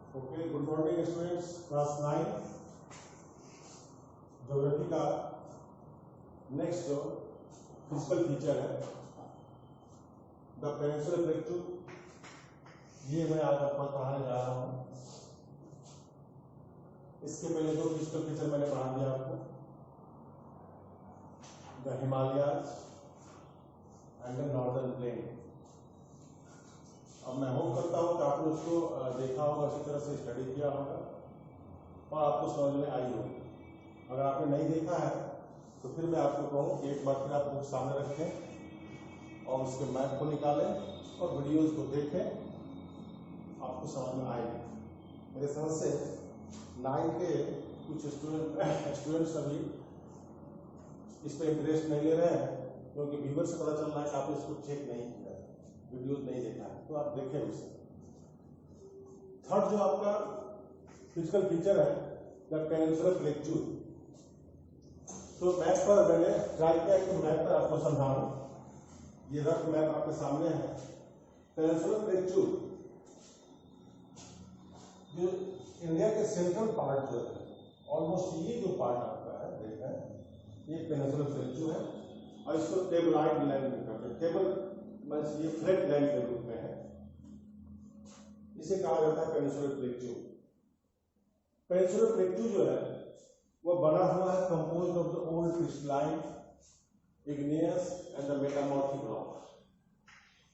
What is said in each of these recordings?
Okay, good morning students, class 9 geography का next जो physical feature है द पेनिनसुलर प्लेटू, ये मैं आज आपको पढ़ाने जा रहा हूँ। इसके पहले दो फिजिकल फीचर मैंने पढ़ा दिया आपको, the Himalayas and the northern plain. अब मैं होप करता हूँ कि आपने उसको देखा होगा, अच्छी तरह से स्टडी किया होगा और आपको समझ में आई होगी। अगर आपने नहीं देखा है तो फिर मैं आपको कहूँ कि एक बार फिर आप बुक सामने रखें और उसके मैप को निकालें और वीडियोस को देखें, आपको समझ में आएगी। मेरे समझ से 9 के कुछ स्टूडेंट्स अभी इस पर इंटरेस्ट नहीं ले रहे हैं, क्योंकि व्यूअर से पता चल रहा है कि आपने इसको चेक नहीं किया, वीडियोस नहीं देखा है, तो आप देखें उसे। थर्ड जो आपका फिजिकल फीचर है द पेनिनसुलर प्लेटू। तो मैप पर मैंने ट्राई किया कि मैप पर आपको समझाऊं। ये रफ मैप आपके सामने है। पेनिनसुलर प्लेटू जो इंडिया के सेंट्रल पार्ट जो है, ऑलमोस्ट ये जो पार्ट आपका है देखें, ये पेनिनसुलर प्लेटू है और इसको टेबलाइड लैंड में कहते हैं। टेबल बस ये फ्लैट लैंड के रूप में है, इसे कहा जाता है पेनिनसुलर प्लेटू। पेनिनसुलर प्लेटू जो है वह बना हुआ है composed of the old crystalline, igneous and the metamorphic rock.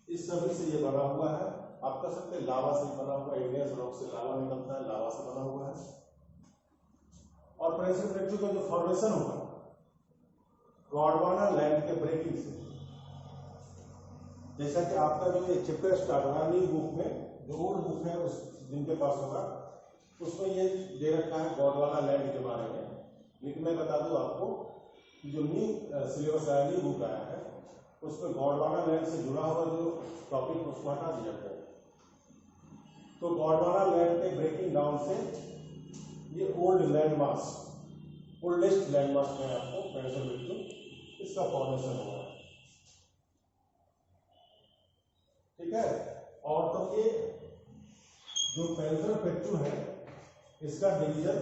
इस सभी से ये बना हुआ है। आप कह सकते हैं लावा से बना हुआ, इग्नियस रॉक से लावा निकलता है, लावा से बना हुआ है। और पेनिनसुलर प्लेटू का जो फॉर्मेशन हुआ गोंडवाना लैंड के ब्रेकिंग से, जैसा कि आपका जो ये चैप्टर स्टार्ट होगा न्यू बुक में, जो ओल्ड बुक है उस जिनके पास होगा उसमें ये दे रखा है गोंडवाना लैंड के बारे में। लेकिन मैं बता दूं आपको, जो न्यू सिलेबस आया, न्यू बुक आया है, उसमें गोंडवाना लैंड से जुड़ा हुआ जो टॉपिक उसको हटा दिया गया। तो गोंडवाना लैंड के ब्रेकिंग डाउन से ये old land mass, oldest land mass में आपको पेनिनसुलर प्लेटू इसका फॉर्मेशन हुआ है, ठीक है। और तो ये जो पेनिनसुलर प्लेटू है इसका डिवीजन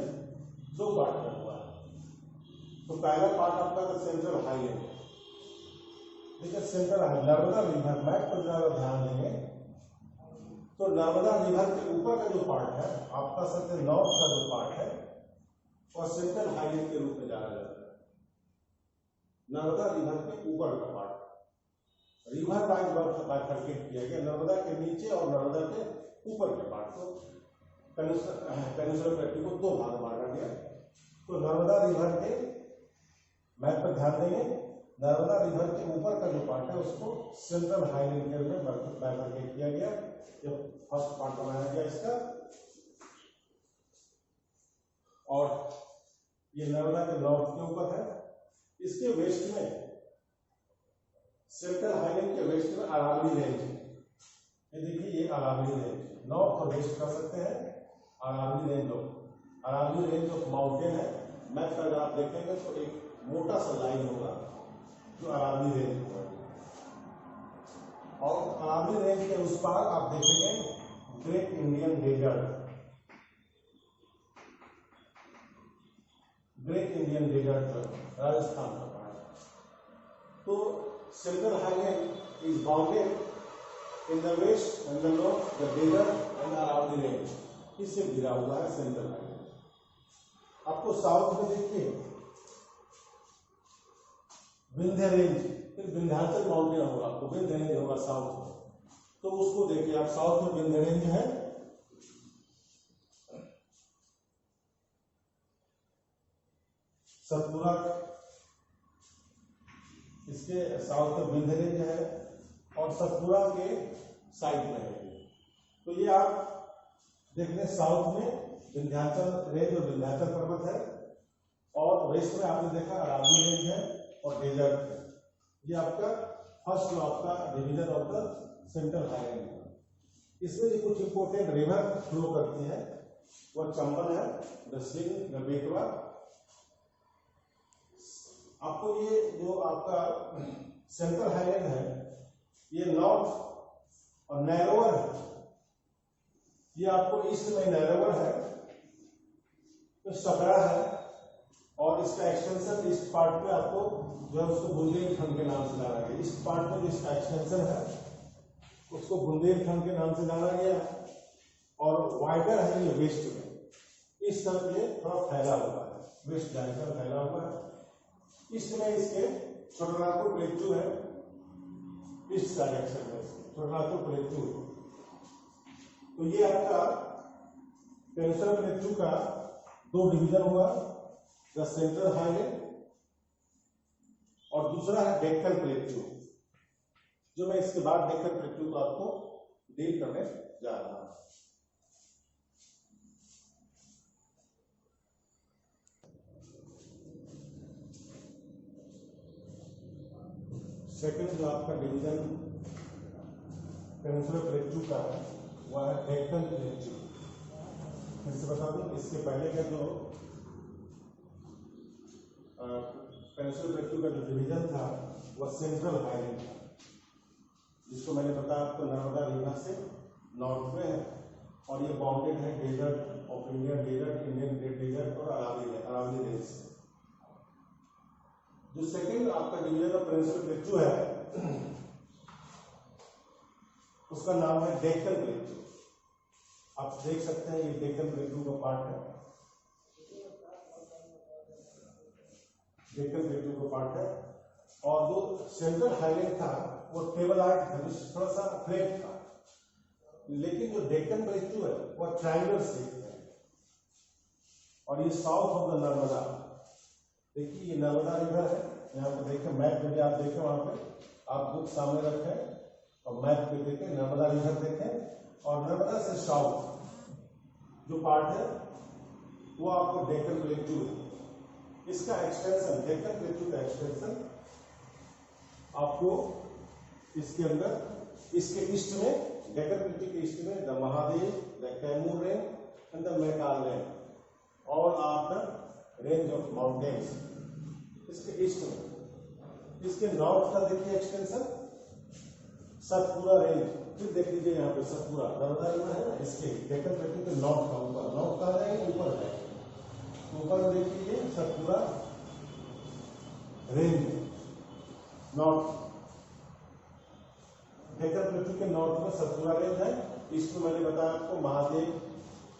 दो पार्ट में हुआ है। तो पहला पार्ट आपका था सेंट्रल हाईलैंड, ठीक है। Central highland Narmada river, map पर ज्यादा ध्यान देंगे तो नर्मदा रिवर के ऊपर का जो पार्ट है आपका सबसे नॉर्थ का जो पार्ट है और सेंट्रल हाईलैंड के रूप में जाना जाता है। नर्मदा रिवर के ऊपर का पार्ट रिवर बाइफरकेट किया गया, नर्मदा के नीचे और नर्मदा के ऊपर के पार्ट को पेनिनसुलर प्लेटू को दो भाग में बांटा गया। तो नर्मदा रिवर के मैप पर ध्यान देंगे, नर्मदा रिवर के ऊपर का जो पार्ट है उसको सेंट्रल हाईलैंड के रूप में बाइफरकेट किया गया। ये फर्स्ट पार्ट बनाया गया इसका। और ये नर्मदा के नॉर्थ के ऊपर है। इसके वेस्ट में, सेंट्रल हाईलैंड के वेस्ट में अरावली रेंज है। ये देखिए, ये अरावली रेंज, नॉर्थ और वेस्ट कर सकते हैं। अरावली रेंज ऑफ माउंटेन है। मैप पर अगर आप देखेंगे तो एक मोटा सा लाइन होगा जो अरावली रेंज होगा, और अरावली रेंज के उस पार आप देखेंगे great Indian desert. Great Indian desert Rajasthan का पार्ट। तो central highland is bounded in the west and the north the desert and Aravalli range, इससे घिरा हुआ है सेंट्रल हाईलैंड। आपको साउथ में देखिए विंध्य रेंज, फिर विंध्याचल माउंटेन होगा, आपको विंध्य रेंज होगा साउथ में। तो उसको देखिए आप, साउथ में विंध्य रेंज है, सतपुरा इसके साउथ में विंध्य रेंज है और सतपुरा के साइड में है। तो ये आप देख लें, साउथ में विंध्याचल रेंज और विंध्याचल पर्वत है, और वेस्ट में आपने देखा अरावली रेंज है और डेजर्ट है। ये आपका फर्स्ट आपका division of the central highland है। इसमें जो कुछ इंपोर्टेंट रिवर फ्लो करती है वह चंबल है, द सिंध, द बेतवा। आपको ये जो आपका सेंट्रल हाईलैंड है ये नॉर्थ और नैरोअर है, ये आपको ईस्ट में नैरोवर है, तो सकरा है, और इसका एक्सटेंशन इस पार्ट में आपको जो है उसको बुंदेलखंड के नाम से जाना गया। इस पार्ट में जिसका एक्सटेंशन है उसको बुंदेलखंड के नाम से जाना गया, और वाइडर है ये वेस्ट में, इस तरफ ये थोड़ा फैला हुआ है, वेस्ट डायरेक्शन फैला हुआ है। ईस्ट में इसके छोटानागपुर प्लेटू है, ईस्ट डायरेक्शन में छोटानागपुर प्लेटू। तो ये आपका पेनिनसुला प्लेटू का दो डिवीजन हुआ, द सेंट्रल हाईवे और दूसरा है डेक्कन प्लेटू, जो मैं इसके बाद डेक्कन प्लेटू को आपको डील करने जा रहा हूं। सेकंड जो आपका डिवीजन पेनिनसुला प्लेटू का है वह है डेक्कन प्लेटू। फिर से बता दूं, इसके पहले का जो पेनिनसुला प्लेटू का जो डिवीजन था वह सेंट्रल हाईवे था, जिसको मैंने बताया आपको नर्मदा रिवर से नॉर्थ में है, और ये बाउंडेड है desert of Indian desert, Indian desert और अरावली रेंज से। जो सेकंड आपका डिवीजन ऑफ पेनिनसुला प्लेटू है उसका नाम है डेक्कन प्लेटू। आप देख सकते हैं ये डेक्कन प्लेटू का पार्ट है, डेक्कन प्लेटू का पार्ट है। और जो सेंट्रल हाईवे था वो टेबलॉइड था, जो थोड़ा सा फ्लैट था, लेकिन जो डेक्कन प्लेटू है वह ट्रायंगुलर शेप है। और ये साउथ ऑफ द नर्मदा, देखिए ये नर्मदा रिवर है, यहाँ पे देखें मैप में भी आप देखें, वहां पे आप बुक सामने रखें और मैप पे देखें, नर्मदा रिवर देखें, और नर्मदा से साउथ जो पार्ट है वो आपको डेक्कन प्लेटू है। इसका एक्सटेंशन, डेक्कन प्लेटू का एक्सटेंशन आपको इसके अंदर, इसके ईस्ट में, डेक्कन प्लेटू के ईस्ट में the Mahadev, the Kaimur range and the Maikal range, all are the range of mountains, इसके ईस्ट में। इसके नॉर्थ का देखिए एक्सटेंशन सतपुरा रेंज, फिर देख लीजिए यहाँ पे सतपुरा नर्मदा रिवर है ना, इसके डेक्कन प्लेटू के नॉर्थ का ऊपर, नॉर्थ का जाएगा ऊपर है, ऊपर देखिए सतपुरा रेंज नॉर्थ, डेक्कन प्लेटू के नॉर्थ में सतपुरा रेंज है। ईस्ट में मैंने बताया आपको Mahadev,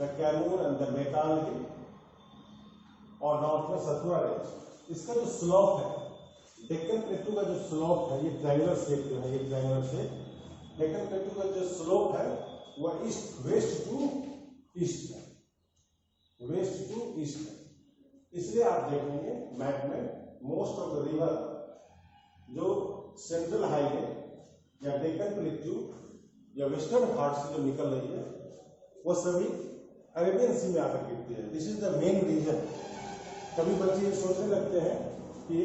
the Kaimur and the Maikal hill, और नॉर्थ में सतपुरा रेंज। इसका जो स्लोप है, डेक्कन प्लेटू का जो स्लोप है, ये ट्रायंगुलर शेप जो है, ये ट्रायंगुलर शेप, डेक्कन प्लेटू का जो स्लोप है वह ईस्ट, वेस्ट टू ईस्ट है, वेस्ट टू ईस्ट है। इसलिए आप देखेंगे मैप में मोस्ट ऑफ द रिवर जो सेंट्रल हाईवे या डेक्कन प्लेटू या वेस्टर्न घाट से जो निकल रही है वो सभी अरेबियन सी में आकर गिरती है। This is the main region. कभी बच्चे ये सोचने लगते हैं कि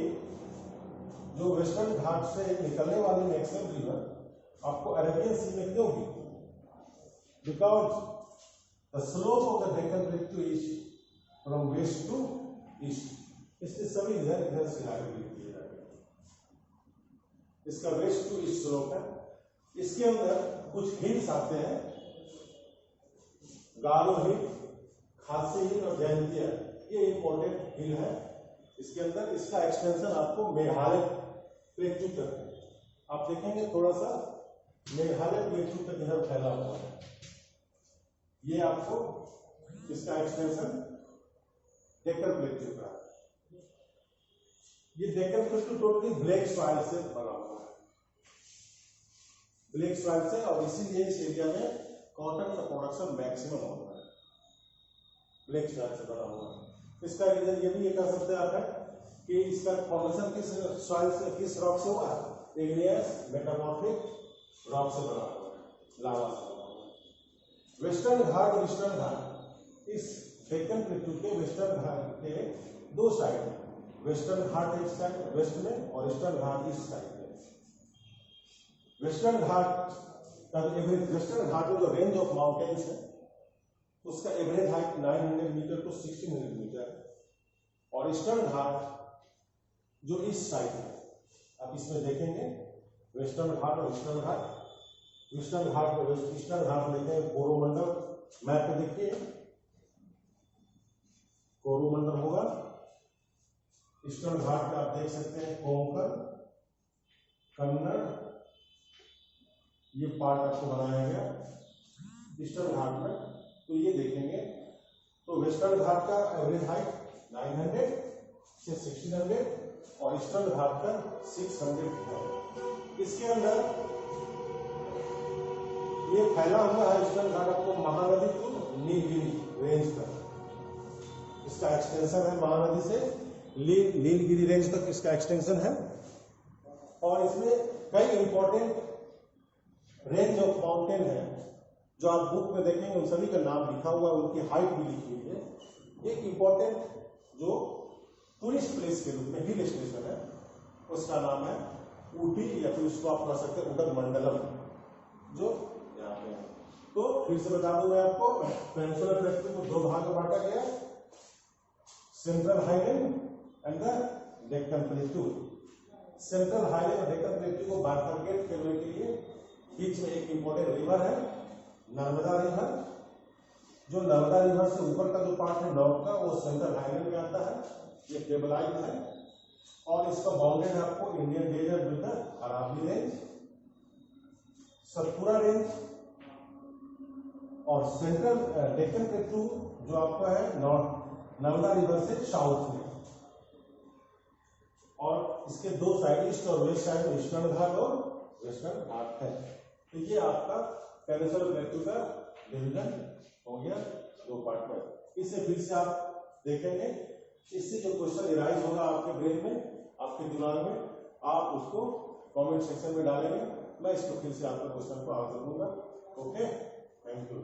जो वेस्टर्न घाट से निकलने वाली मैक्सिमम रिवर आपको अरेबियन सी में क्यों गिरती है? Because the slope of the Deccan plateau is from west to east, इसलिए सभी इधर से आगे गिरती है। इसका वेस्ट टू ईस्ट स्लोप है। इसके अंदर कुछ हिल्स आते हैं, गारो हिल, खासी हिल और जयंतिया, ये इंपॉर्टेंट हिल है इसके अंदर। इसका एक्सटेंशन आपको मेघालय प्लेटू तक है। आप देखेंगे थोड़ा सा मेघालय प्लेटू तक इधर फैला हुआ है। ये आपको इसका एक्सटेंशन डेक्कन प्लेटू का। ये डेक्कन प्लेटू टोटली ब्लैक सॉइल से बना हुआ है, ब्लैक सॉइल से, और इसीलिए इस एरिया में कॉटन का प्रोडक्शन मैक्सिमम होता है, ब्लैक सॉइल से बना हुआ है। इसका रीजन ये भी ये कह सकते हैं आप कि इसका फॉर्मेशन किस सॉइल से, किस रॉक से हुआ है? इग्नियस मेटामॉर्फिक रॉक से बना हुआ है, लावा से बना हुआ है। वेस्टर्न घाट और ईस्टर्न घाट, इस डेक्कन प्लेटू के वेस्टर्न घाट के दो साइड है, वेस्टर्न घाट इस साइड वेस्ट में और ईस्टर्न घाट इस साइड में। वेस्टर्न घाट का एवरेज, वेस्टर्न घाट में जो रेंज ऑफ माउंटेन्स है उसका average height 900 metre to 1600 metre है, और ईस्टर्न घाट जो इस साइड है, आप इसमें देखेंगे वेस्टर्न घाट और ईस्टर्न घाट। ईस्टर्न घाट ईस्टर्न घाट लेते हैं कोरोमंडल मैप पे देखिए, कोरोमंडल होगा, ईस्टर्न घाट का आप देख सकते हैं कोंकण, कन्नड़, ये पार्ट आपको बनाया गया ईस्टर्न घाट में। तो ये देखेंगे तो वेस्टर्न घाट का एवरेज हाइट 900 से 1600 और ईस्टर्न घाट का 600 है। इसके अंदर ये फैला हुआ है ईस्टर्न घाट आपको महानदी टू नीलगिरी रेंज तक, इसका एक्सटेंशन है, महानदी से नीलगिरी रेंज तक इसका एक्सटेंशन है। और इसमें कई इंपॉर्टेंट रेंज ऑफ माउंटेन है जो आप बुक में देखेंगे, उन सभी का नाम लिखा हुआ है, उनकी हाइट भी लिखी हुई है। एक इंपॉर्टेंट जो टूरिस्ट प्लेस के रूप में हिल स्टेशन है उसका नाम है ऊटी, या फिर उसको आप कह सकते हैं उदगमंडलम, जो यहाँ पे है। तो फिर से बता दूं मैं आपको, पेनिनसुलर प्लेटू को दो भाग में बांटा गया, central highland and the Deccan प्लेटू। Central highland और डेक्कन प्लेटू को बाइफरकेट करने के लिए बीच में एक इंपॉर्टेंट रिवर है नर्मदा रिवर। जो नर्मदा रिवर से ऊपर का जो पार्ट है नॉर्थ का, वो सेंट्रल हाईलैंड में आता है, ये केबलाइज है और इसका बाउंडेड है आपको Indian desert with Aravalli range, Satpura range और सेंट्रल डेक्कन प्लेटू जो आपका है नॉर्थ नर्मदा रिवर से साउथ में। और इसके दो साइड, ईस्ट और वेस्ट साइड में ईस्टर्न घाट और वेस्टर्न घाट है। तो ये आपका पेनिनसुलर प्लेटू का डिवीजन हो गया दो पार्ट में। इसे फिर से आप देखेंगे, इससे जो क्वेश्चन इराइज होगा आपके ब्रेन में, आपके दिमाग में, आप उसको कमेंट सेक्शन में डालेंगे, मैं इसको फिर से आपके क्वेश्चन को आंसर दूंगा। Okay, thank you.